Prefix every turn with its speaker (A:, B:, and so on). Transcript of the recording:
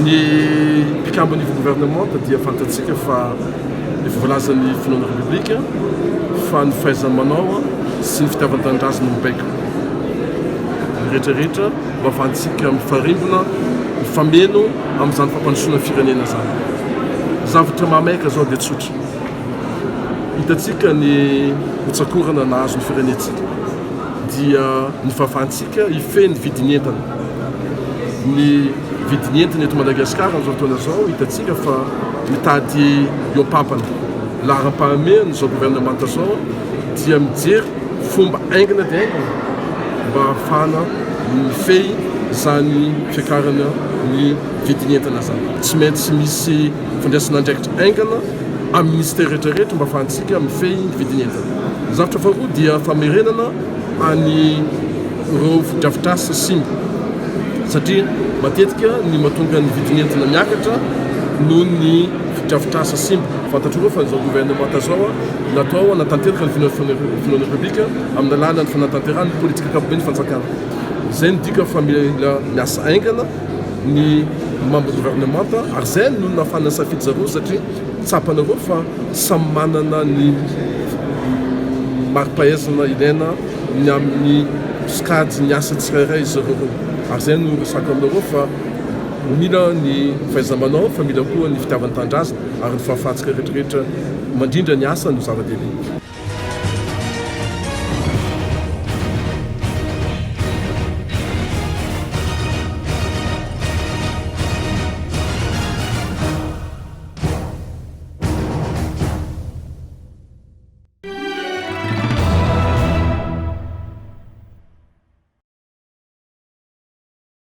A: Ny mpikambana niveau gouvernement dia fantatsika fa ny fivolazan'ny filohan'ny republika fa ny fahaizany manao sy ny fitiavan-tanindrazana mibaiko rehetrarehetra mba ahafahantsika mifarimbona mifameno amin'izany fampandrosoana firenena zany. Zavatra mahamaika zao dia tsotra. Hitatsika ny hotsakorana nahazo ny firenetsika dia ny fahafahantsika hifehy ny vidin'entana. Ny vidin'entana eto Madagasikara amin'izao fotoana zao hitatsika fa mitady eo ampapana. Laharam-pahamehana zao gouvernement zao dia mijery fomba aingana dia aingana mba ahafahana mifehy zany fiakarana ny vidin'entana zany. Tsy maintsy misy fandraisana andraikitra aingana amin'ny ministère rehetrarehetra mba ahafahantsika mifehy ny vidin'entana. Zavatra faharoa dia famerenana any ireo fodrafitrasa simba satria matetika ny mahatonga ny vidin'entana miakatra noho ny fodrafitrasa simba. Fantatr'ireo fa izao gouvernement zao natao hanatanteraka ny filohan'ny republika amin'ny alalan'ny fanatanterahana ny politika ankapobeny fanjakana. Zay ny dika fa mila miasa aingana ny membre gouvernement ary zay no nahafahana safidy zareo satria tsapanareo fa samy manana ny mari-pahaizana ilaina ny amin'ny skady ny asa tsirairay zareo. Ary zay no resaka aminareo fa mila ny fahaiza-manao fa mila koa ny fitiavan-tandrazana ary ny fahafahantsika rehetrarehetra mandrindra ny asa no zava-dehibe.